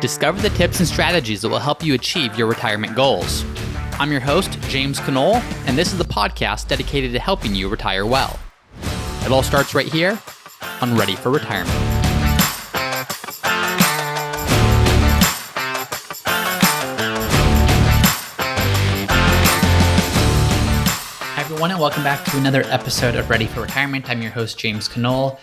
Discover the tips and strategies that will help you achieve your retirement goals. I'm your host, James Knoll, and this is the podcast dedicated to helping you retire well. It all starts right here on Ready for Retirement. Hi everyone, and welcome back to another episode of Ready for Retirement. I'm your host, James Knoll.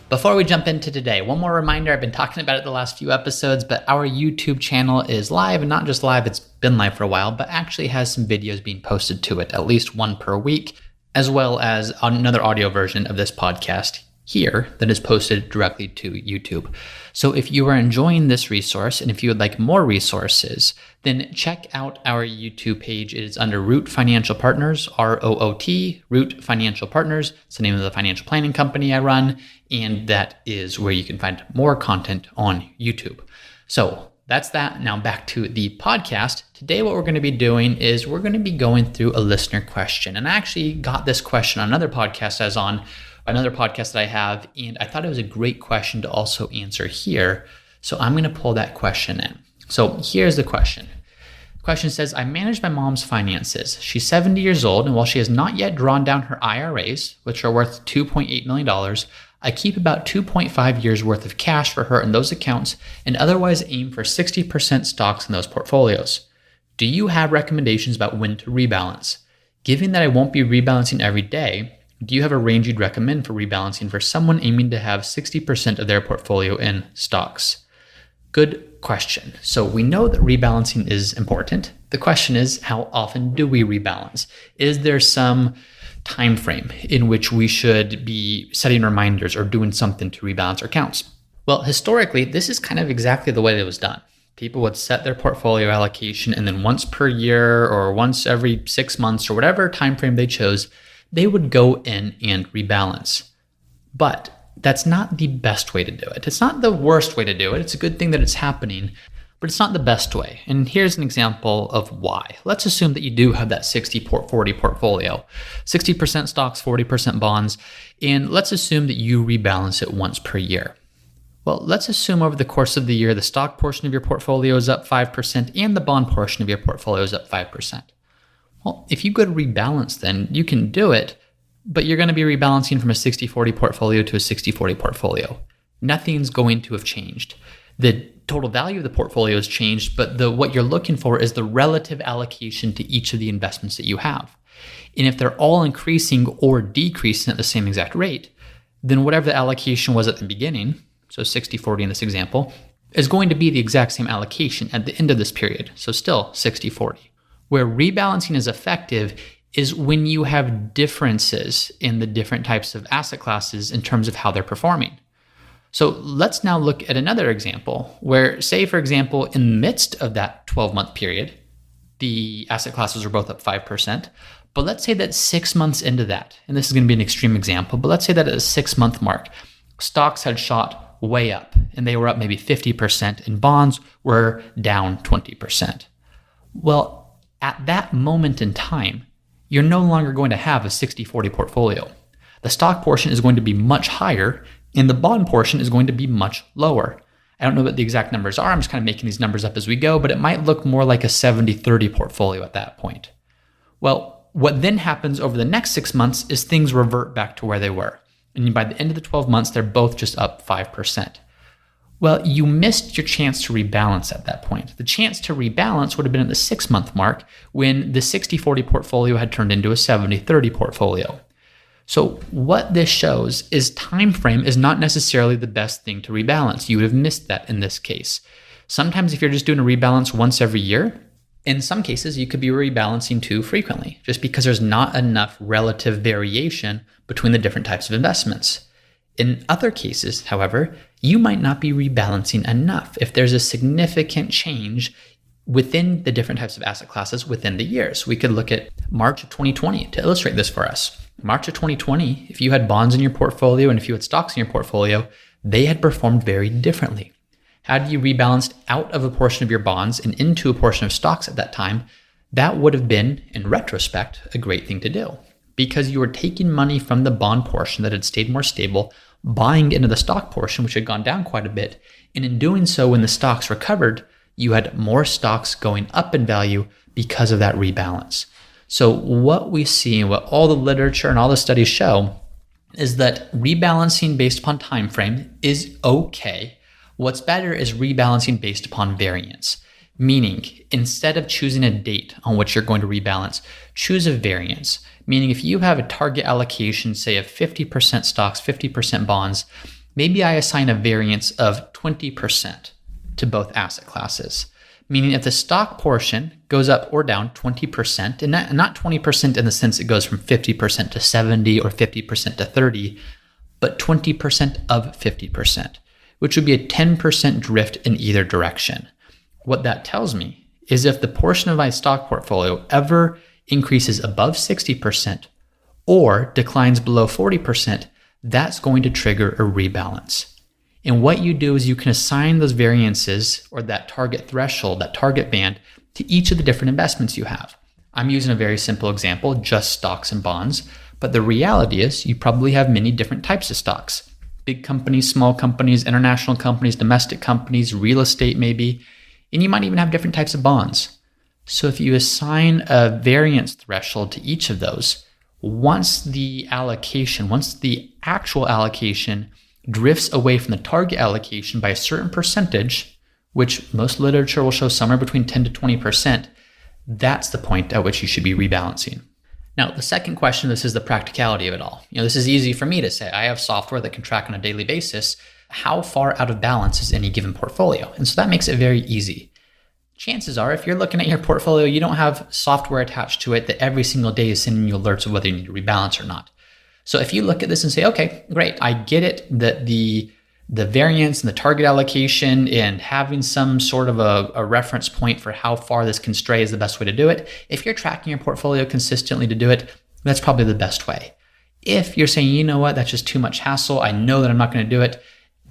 Before we jump into today, one more reminder, I've been talking about it the last few episodes, but our YouTube channel is live, and not just live, it's been live for a while, but actually has some videos being posted to it, at least one per week, as well as another audio version of this podcast here that is posted directly to YouTube. So if you are enjoying this resource, and if you would like more resources, then check out our YouTube page. It is under Root Financial Partners, ROOT, Root Financial Partners. It's the name of the financial planning company I run, and that is where you can find more content on YouTube. So that's that. Now back to the podcast. Today what we're going to be doing is we're going to be going through a listener question. And I actually got this question on another podcast I was on, another podcast that I have, and I thought it was a great question to also answer here. So I'm going to pull that question in. So here's the question. The question says, I manage my mom's finances. She's 70 years old, and while she has not yet drawn down her IRAs, which are worth $2.8 million, I keep about 2.5 years worth of cash for her in those accounts and otherwise aim for 60% stocks in those portfolios. Do you have recommendations about when to rebalance? Given that I won't be rebalancing every day, do you have a range you'd recommend for rebalancing for someone aiming to have 60% of their portfolio in stocks? Good question. So we know that rebalancing is important. The question is, how often do we rebalance? Is there some time frame in which we should be setting reminders or doing something to rebalance our accounts? Well, historically, this is kind of exactly the way it was done. People would set their portfolio allocation, and then once per year or once every 6 months or whatever time frame they chose, they would go in and rebalance. But that's not the best way to do it. It's not the worst way to do it. It's a good thing that it's happening, but it's not the best way. And here's an example of why. Let's assume that you do have that 60-40 portfolio, 60% stocks, 40% bonds, and let's assume that you rebalance it once per year. Well, let's assume over the course of the year, the stock portion of your portfolio is up 5% and the bond portion of your portfolio is up 5%. Well, if you go to rebalance, then you can do it, but you're going to be rebalancing from a 60-40 portfolio to a 60-40 portfolio. Nothing's going to have changed. The total value of the portfolio has changed, but what you're looking for is the relative allocation to each of the investments that you have. And if they're all increasing or decreasing at the same exact rate, then whatever the allocation was at the beginning, so 60-40 in this example, is going to be the exact same allocation at the end of this period, so still 60-40. Where rebalancing is effective is when you have differences in the different types of asset classes in terms of how they're performing. So let's now look at another example where, say, for example, in the midst of that 12-month period, the asset classes are both up 5%. But let's say that 6 months into that, and this is going to be an extreme example, but let's say that at the 6-month mark, stocks had shot way up and they were up maybe 50% and bonds were down 20%. Well, at that moment in time, you're no longer going to have a 60-40 portfolio. The stock portion is going to be much higher and the bond portion is going to be much lower. I don't know what the exact numbers are. I'm just kind of making these numbers up as we go, but it might look more like a 70-30 portfolio at that point. Well, what then happens over the next 6 months is things revert back to where they were. And by the end of the 12 months, they're both just up 5%. Well, you missed your chance to rebalance at that point. The chance to rebalance would have been at the 6-month mark when the 60-40 portfolio had turned into a 70-30 portfolio. So what this shows is time frame is not necessarily the best thing to rebalance. You would have missed that in this case. Sometimes if you're just doing a rebalance once every year, in some cases you could be rebalancing too frequently just because there's not enough relative variation between the different types of investments. In other cases, however, you might not be rebalancing enough if there's a significant change within the different types of asset classes within the years. We could look at March of 2020 to illustrate this for us. March of 2020, if you had bonds in your portfolio and if you had stocks in your portfolio, they had performed very differently. Had you rebalanced out of a portion of your bonds and into a portion of stocks at that time, that would have been, in retrospect, a great thing to do. Because you were taking money from the bond portion that had stayed more stable, buying into the stock portion, which had gone down quite a bit. And in doing so, when the stocks recovered, you had more stocks going up in value because of that rebalance. So what we see and what all the literature and all the studies show is that rebalancing based upon time frame is okay. What's better is rebalancing based upon variance, meaning instead of choosing a date on which you're going to rebalance, choose a variance. Meaning if you have a target allocation, say of 50% stocks, 50% bonds, maybe I assign a variance of 20% to both asset classes. Meaning if the stock portion goes up or down 20%, and not 20% in the sense it goes from 50% to 70 or 50% to 30, but 20% of 50%, which would be a 10% drift in either direction. What that tells me is if the portion of my stock portfolio ever increases above 60% or declines below 40%, that's going to trigger a rebalance. And what you do is you can assign those variances or that target threshold, that target band, to each of the different investments you have. I'm using a very simple example, just stocks and bonds, but the reality is you probably have many different types of stocks. Big companies, small companies, international companies, domestic companies, real estate maybe, and you might even have different types of bonds. So if you assign a variance threshold to each of those, once the actual allocation drifts away from the target allocation by a certain percentage, which most literature will show somewhere between 10 to 20%, that's the point at which you should be rebalancing. Now, the second question, this is the practicality of it all. This is easy for me to say. I have software that can track on a daily basis how far out of balance is any given portfolio. And so that makes it very easy. Chances are, if you're looking at your portfolio, you don't have software attached to it that every single day is sending you alerts of whether you need to rebalance or not. So if you look at this and say, okay, great, I get it that the variance and the target allocation and having some sort of a reference point for how far this can stray is the best way to do it. If you're tracking your portfolio consistently to do it, that's probably the best way. If you're saying, you know what, that's just too much hassle, I know that I'm not going to do it,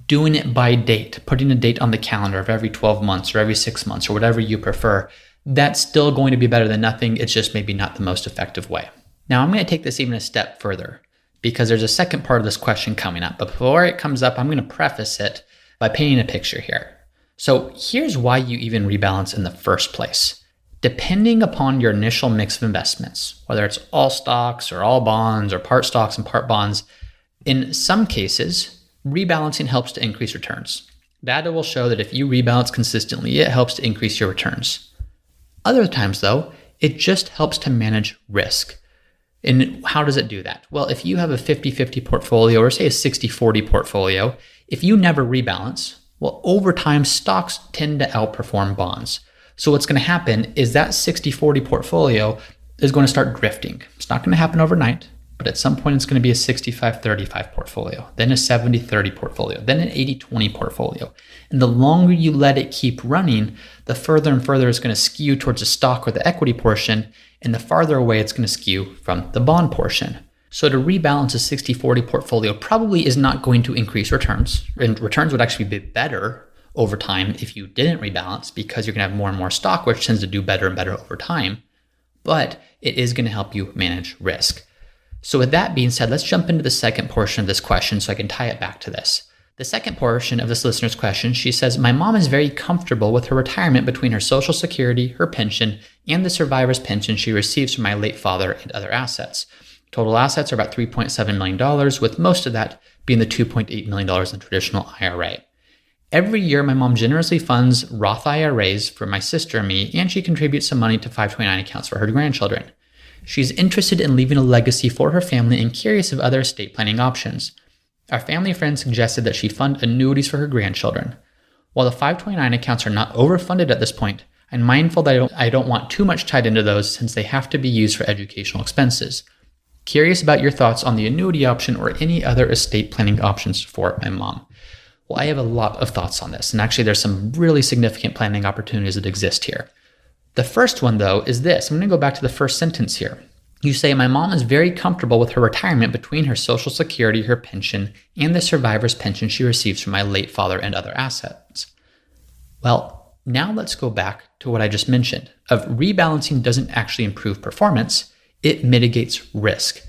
doing it by date, putting a date on the calendar of every 12 months or every 6 months or whatever you prefer, that's still going to be better than nothing. It's just maybe not the most effective way. Now, I'm going to take this even a step further, because there's a second part of this question coming up. But before it comes up, I'm going to preface it by painting a picture here. So here's why you even rebalance in the first place. Depending upon your initial mix of investments, whether it's all stocks or all bonds or part stocks and part bonds, in some cases, rebalancing helps to increase returns. Data will show that if you rebalance consistently, it helps to increase your returns. Other times, though, it just helps to manage risk. And how does it do that? Well, if you have a 50-50 portfolio or say a 60-40 portfolio, if you never rebalance, well, over time, stocks tend to outperform bonds. So what's going to happen is that 60-40 portfolio is going to start drifting. It's not going to happen overnight, but at some point it's going to be a 65-35 portfolio, then a 70-30 portfolio, then an 80-20 portfolio. And the longer you let it keep running, the further and further it's going to skew towards the stock or the equity portion, and the farther away it's going to skew from the bond portion. So to rebalance a 60-40 portfolio probably is not going to increase returns, and returns would actually be better over time if you didn't rebalance, because you're going to have more and more stock, which tends to do better and better over time, but it is going to help you manage risk. So with that being said, let's jump into the second portion of this question so I can tie it back to this. The second portion of this listener's question, she says, my mom is very comfortable with her retirement between her Social Security, her pension, and the survivor's pension she receives from my late father and other assets. Total assets are about $3.7 million, with most of that being the $2.8 million in traditional IRA. Every year, my mom generously funds Roth IRAs for my sister and me, and she contributes some money to 529 accounts for her grandchildren. She's interested in leaving a legacy for her family and curious of other estate planning options. Our family friend suggested that she fund annuities for her grandchildren. While the 529 accounts are not overfunded at this point, I'm mindful that I don't want too much tied into those since they have to be used for educational expenses. Curious about your thoughts on the annuity option or any other estate planning options for my mom. Well, I have a lot of thoughts on this, and actually there's some really significant planning opportunities that exist here. The first one, though, is this. I'm going to go back to the first sentence here. You say, my mom is very comfortable with her retirement between her Social Security, her pension, and the survivor's pension she receives from my late father and other assets. Well, now let's go back to what I just mentioned. Of rebalancing doesn't actually improve performance, it mitigates risk.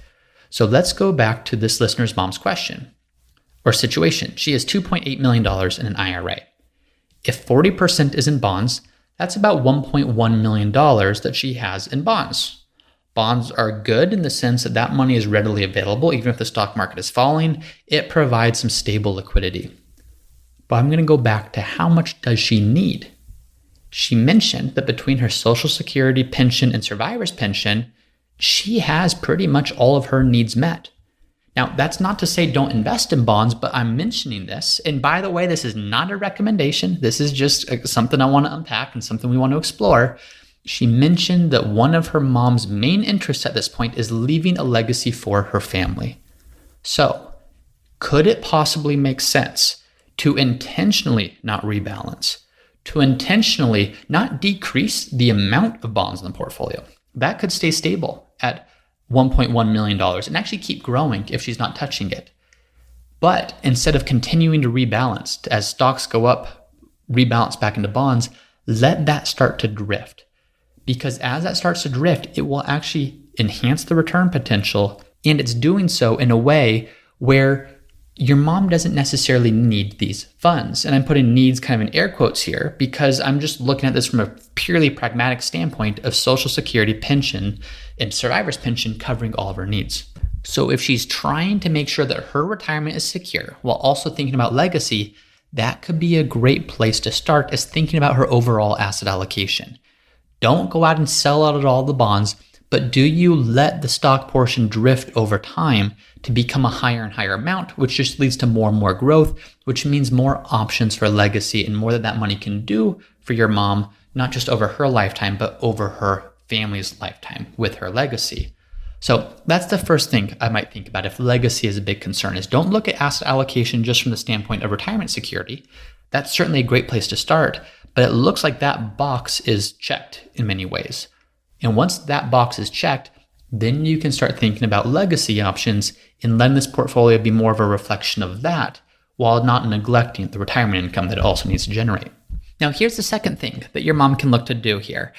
So let's go back to this listener's mom's question or situation. She has $2.8 million in an IRA. If 40% is in bonds, that's about $1.1 million that she has in bonds. Bonds are good in the sense that that money is readily available, even if the stock market is falling. It provides some stable liquidity. But I'm going to go back to how much does she need? She mentioned that between her Social Security pension and survivor's pension, she has pretty much all of her needs met. Now, that's not to say don't invest in bonds, but I'm mentioning this. And by the way, this is not a recommendation. This is just something I want to unpack and something we want to explore. She mentioned that one of her mom's main interests at this point is leaving a legacy for her family. So, could it possibly make sense to intentionally not rebalance, to intentionally not decrease the amount of bonds in the portfolio? That could stay stable at $1.1 million and actually keep growing if she's not touching it. But instead of continuing to rebalance, as stocks go up, rebalance back into bonds, let that start to drift. Because as that starts to drift, it will actually enhance the return potential, and it's doing so in a way where your mom doesn't necessarily need these funds. And I'm putting needs kind of in air quotes here because I'm just looking at this from a purely pragmatic standpoint of Social Security pension and survivor's pension covering all of her needs. So if she's trying to make sure that her retirement is secure while also thinking about legacy, that could be a great place to start as thinking about her overall asset allocation. Don't go out and sell out all the bonds, but do you let the stock portion drift over time to become a higher and higher amount, which just leads to more and more growth, which means more options for legacy and more that money can do for your mom, not just over her lifetime, but over her family's lifetime with her legacy. So that's the first thing I might think about if legacy is a big concern, is don't look at asset allocation just from the standpoint of retirement security. That's certainly a great place to start, but it looks like that box is checked in many ways. And once that box is checked, then you can start thinking about legacy options and letting this portfolio be more of a reflection of that while not neglecting the retirement income that it also needs to generate. Now, here's the second thing that your mom can look to do here.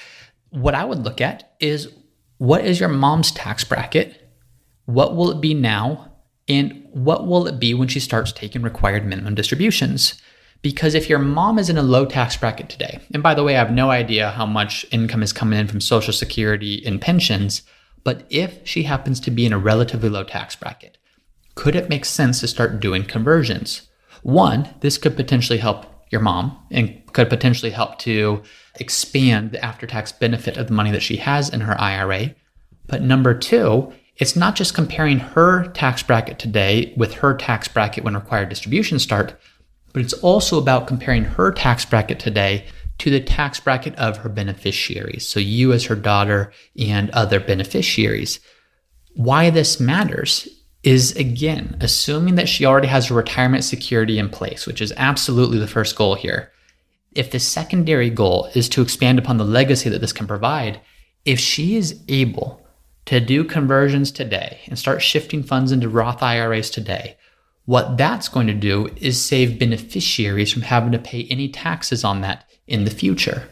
What I would look at is, what is your mom's tax bracket? What will it be now? And what will it be when she starts taking required minimum distributions? Because if your mom is in a low tax bracket today, and by the way, I have no idea how much income is coming in from Social Security and pensions, but if she happens to be in a relatively low tax bracket, could it make sense to start doing conversions? One, this could potentially help your mom and could potentially help to expand the after-tax benefit of the money that she has in her IRA. But number two, it's not just comparing her tax bracket today with her tax bracket when required distributions start, but it's also about comparing her tax bracket today to the tax bracket of her beneficiaries. So you as her daughter and other beneficiaries. Why this matters is, again, assuming that she already has her retirement security in place, which is absolutely the first goal here. If the secondary goal is to expand upon the legacy that this can provide, if she is able to do conversions today and start shifting funds into Roth IRAs today, what that's going to do is save beneficiaries from having to pay any taxes on that in the future.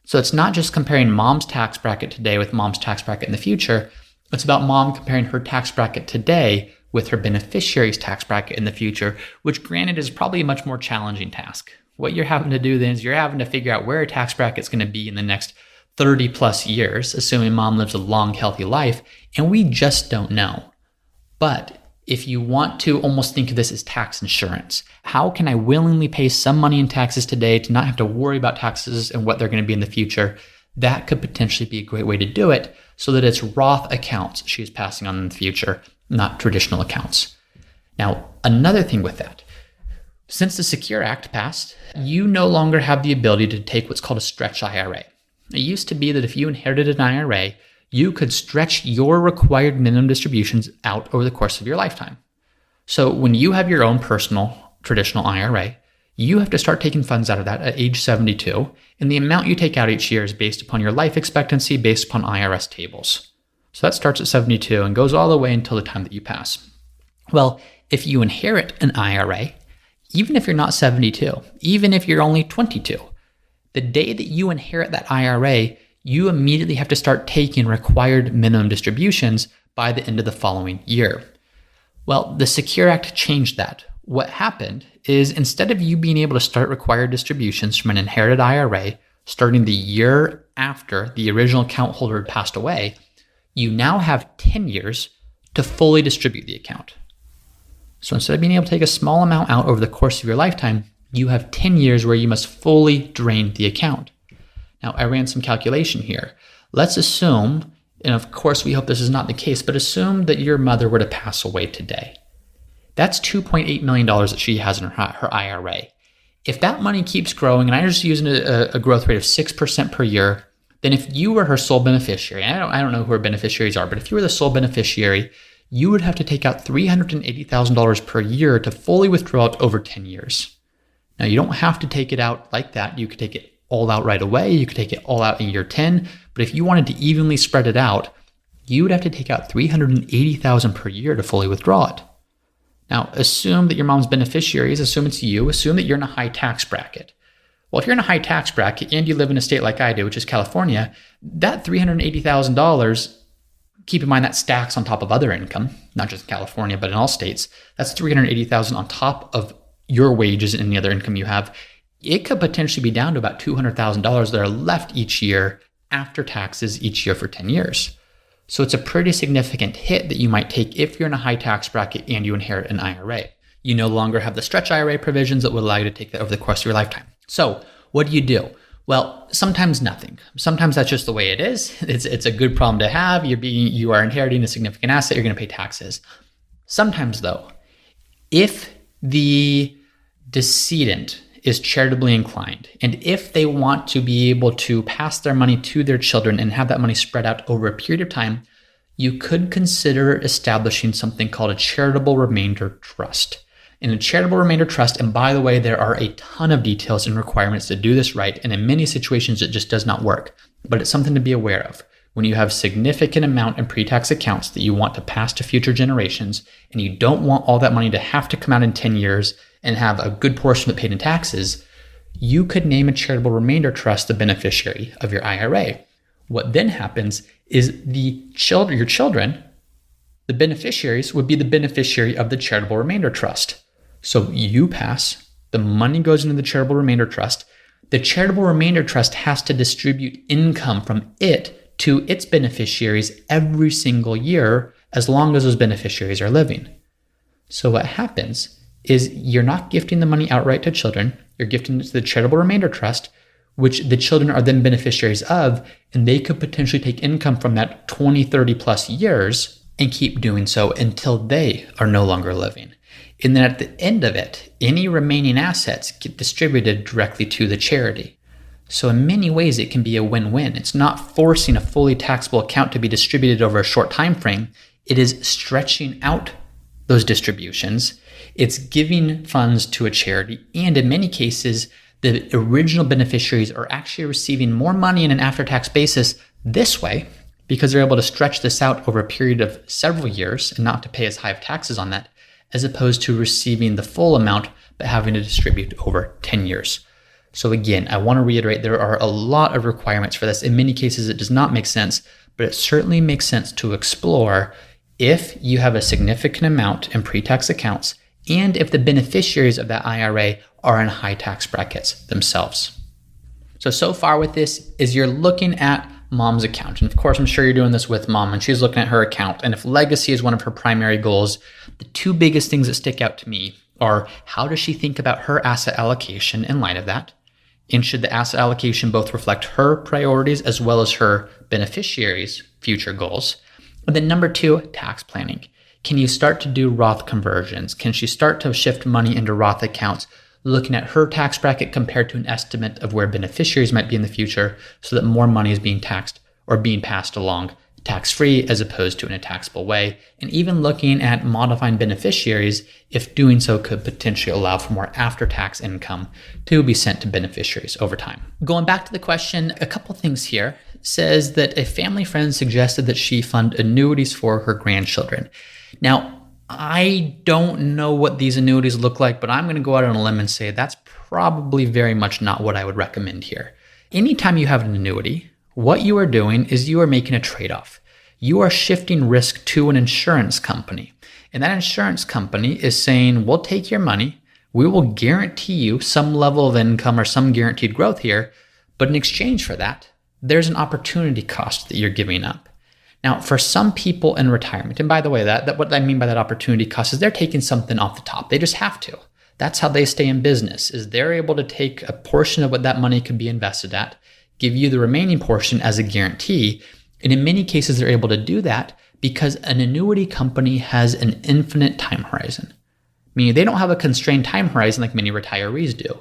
So it's not just comparing mom's tax bracket today with mom's tax bracket in the future. It's about mom comparing her tax bracket today with her beneficiary's tax bracket in the future, which granted is probably a much more challenging task. What you're having to do then is you're having to figure out where her tax bracket's going to be in the next 30 plus years, assuming mom lives a long, healthy life, and we just don't know. But if you want to almost think of this as tax insurance, how can I willingly pay some money in taxes today to not have to worry about taxes and what they're going to be in the future? That could potentially be a great way to do it so that it's Roth accounts she's passing on in the future, not traditional accounts. Now, another thing with that, since the Secure Act passed, you no longer have the ability to take what's called a stretch IRA. It used to be that if you inherited an IRA, you could stretch your required minimum distributions out over the course of your lifetime. So when you have your own personal traditional IRA, you have to start taking funds out of that at age 72, and the amount you take out each year is based upon your life expectancy based upon IRS tables. So that starts at 72 and goes all the way until the time that you pass. Well, if you inherit an IRA, even if you're not 72, even if you're only 22, the day that you inherit that IRA, you immediately have to start taking required minimum distributions by the end of the following year. Well, the Secure Act changed that. What happened is instead of you being able to start required distributions from an inherited IRA starting the year after the original account holder had passed away, you now have 10 years to fully distribute the account. So instead of being able to take a small amount out over the course of your lifetime, you have 10 years where you must fully drain the account. Now, I ran some calculation here. Let's assume, and of course we hope this is not the case, but assume that your mother were to pass away today. That's $2.8 million that she has in her IRA. If that money keeps growing, and I'm just using a growth rate of 6% per year, then if you were her sole beneficiary, and I don't know who her beneficiaries are, but if you were the sole beneficiary, you would have to take out $380,000 per year to fully withdraw it over 10 years. Now, you don't have to take it out like that. You could take it all out right away. You could take it all out in year 10. But if you wanted to evenly spread it out, you would have to take out $380,000 per year to fully withdraw it. Now, assume that your mom's beneficiaries, assume it's you, assume that you're in a high tax bracket. Well, if you're in a high tax bracket and you live in a state like I do, which is California, that $380,000, keep in mind that stacks on top of other income, not just in California, but in all states. That's $380,000 on top of your wages and any other income you have. It could potentially be down to about $200,000 that are left each year after taxes each year for 10 years. So it's a pretty significant hit that you might take if you're in a high tax bracket and you inherit an IRA. You no longer have the stretch IRA provisions that would allow you to take that over the course of your lifetime. So what do? Well, sometimes nothing. Sometimes that's just the way it is. It's a good problem to have. You are inheriting a significant asset. You're going to pay taxes. Sometimes though, if the decedent is charitably inclined, and if they want to be able to pass their money to their children and have that money spread out over a period of time, you could consider establishing something called a charitable remainder trust. In a charitable remainder trust, and by the way, there are a ton of details and requirements to do this right, and in many situations it just does not work, but it's something to be aware of. When you have significant amount in pre-tax accounts that you want to pass to future generations, and you don't want all that money to have to come out in 10 years and have a good portion of it paid in taxes, you could name a charitable remainder trust the beneficiary of your IRA. What then happens is your children, the beneficiaries, would be the beneficiary of the charitable remainder trust. So you pass, the money goes into the charitable remainder trust. The charitable remainder trust has to distribute income from it to its beneficiaries every single year as long as those beneficiaries are living. So what happens is you're not gifting the money outright to children, you're gifting it to the charitable remainder trust, which the children are then beneficiaries of, and they could potentially take income from that 20, 30 plus years and keep doing so until they are no longer living. And then at the end of it, any remaining assets get distributed directly to the charity. So in many ways, it can be a win-win. It's not forcing a fully taxable account to be distributed over a short time frame. It is stretching out those distributions. It's giving funds to a charity. And in many cases, the original beneficiaries are actually receiving more money in an after-tax basis this way because they're able to stretch this out over a period of several years and not to pay as high of taxes on that, as opposed to receiving the full amount but having to distribute over 10 years. So again, I want to reiterate, there are a lot of requirements for this. In many cases, it does not make sense, but it certainly makes sense to explore if you have a significant amount in pre-tax accounts and if the beneficiaries of that IRA are in high tax brackets themselves. So far with this is you're looking at mom's account. And of course, I'm sure you're doing this with mom and she's looking at her account. And if legacy is one of her primary goals, the two biggest things that stick out to me are how does she think about her asset allocation in light of that? And should the asset allocation both reflect her priorities as well as her beneficiaries' future goals? And then number two, tax planning. Can you start to do Roth conversions? Can she start to shift money into Roth accounts, looking at her tax bracket compared to an estimate of where beneficiaries might be in the future so that more money is being taxed or being passed along tax-free as opposed to in a taxable way, and even looking at modifying beneficiaries if doing so could potentially allow for more after-tax income to be sent to beneficiaries over time. Going back to the question, a couple things here. It says that a family friend suggested that she fund annuities for her grandchildren. Now, I don't know what these annuities look like, but I'm going to go out on a limb and say that's probably very much not what I would recommend here. Anytime you have an annuity, what you are doing is you are making a trade-off. You are shifting risk to an insurance company. And that insurance company is saying, we'll take your money. We will guarantee you some level of income or some guaranteed growth here. But in exchange for that, there's an opportunity cost that you're giving up. Now, for some people in retirement, and by the way, that what I mean by that opportunity cost is they're taking something off the top. They just have to. That's how they stay in business, is they're able to take a portion of what that money could be invested at, give you the remaining portion as a guarantee. And in many cases, they're able to do that because an annuity company has an infinite time horizon. Meaning they don't have a constrained time horizon like many retirees do.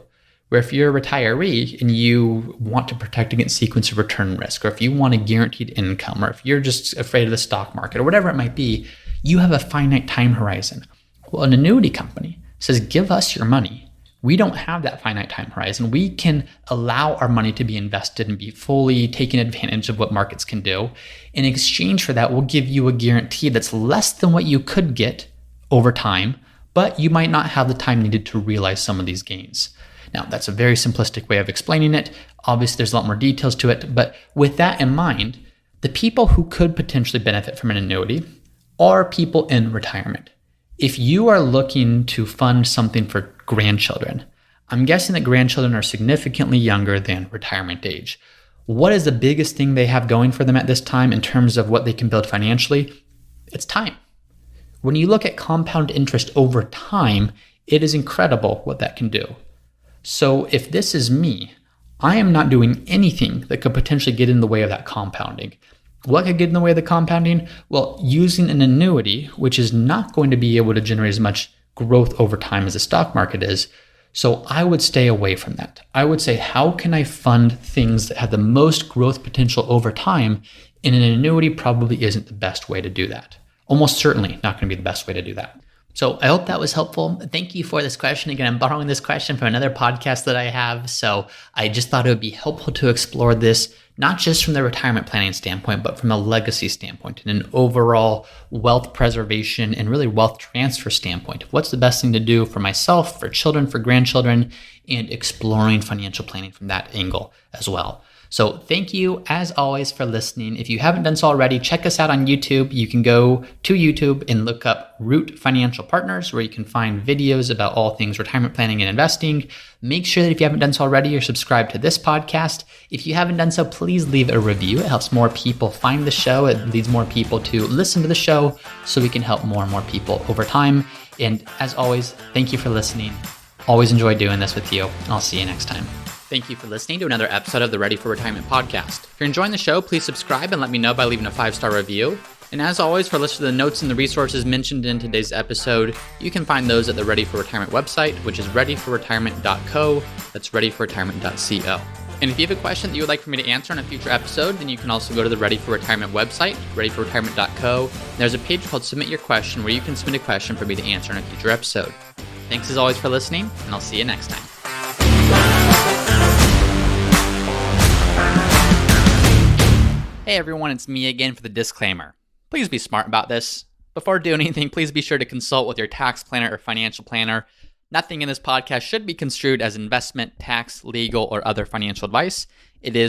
Where if you're a retiree and you want to protect against sequence of return risk, or if you want a guaranteed income, or if you're just afraid of the stock market, or whatever it might be, you have a finite time horizon. Well, an annuity company says, give us your money. We don't have that finite time horizon. We can allow our money to be invested and be fully taking advantage of what markets can do. In exchange for that, we'll give you a guarantee that's less than what you could get over time, but you might not have the time needed to realize some of these gains. Now, that's a very simplistic way of explaining it. Obviously, there's a lot more details to it, but with that in mind, the people who could potentially benefit from an annuity are people in retirement. If you are looking to fund something for grandchildren, I'm guessing that grandchildren are significantly younger than retirement age. What is the biggest thing they have going for them at this time in terms of what they can build financially? It's time. When you look at compound interest over time, it is incredible what that can do. So if this is me, I am not doing anything that could potentially get in the way of that compounding. What could get in the way of the compounding? Well, using an annuity, which is not going to be able to generate as much growth over time as the stock market is. So I would stay away from that. I would say, how can I fund things that have the most growth potential over time? And an annuity probably isn't the best way to do that. Almost certainly not going to be the best way to do that. So I hope that was helpful. Thank you for this question. Again, I'm borrowing this question from another podcast that I have. So I just thought it would be helpful to explore this, not just from the retirement planning standpoint, but from a legacy standpoint and an overall wealth preservation and really wealth transfer standpoint. What's the best thing to do for myself, for children, for grandchildren, and exploring financial planning from that angle as well. So thank you, as always, for listening. If you haven't done so already, check us out on YouTube. You can go to YouTube and look up Root Financial Partners, where you can find videos about all things retirement planning and investing. Make sure that if you haven't done so already, you're subscribed to this podcast. If you haven't done so, please leave a review. It helps more people find the show. It leads more people to listen to the show so we can help more and more people over time. And as always, thank you for listening. Always enjoy doing this with you. I'll see you next time. Thank you for listening to another episode of the Ready for Retirement podcast. If you're enjoying the show, please subscribe and let me know by leaving a 5-star review. And as always, for a list of the notes and the resources mentioned in today's episode, you can find those at the Ready for Retirement website, which is readyforretirement.co. That's readyforretirement.co. And if you have a question that you would like for me to answer in a future episode, then you can also go to the Ready for Retirement website, readyforretirement.co. There's a page called Submit Your Question where you can submit a question for me to answer in a future episode. Thanks as always for listening, and I'll see you next time. Hey everyone, it's me again for the disclaimer. Please be smart about this. Before doing anything, please be sure to consult with your tax planner or financial planner. Nothing in this podcast should be construed as investment, tax, legal, or other financial advice. It is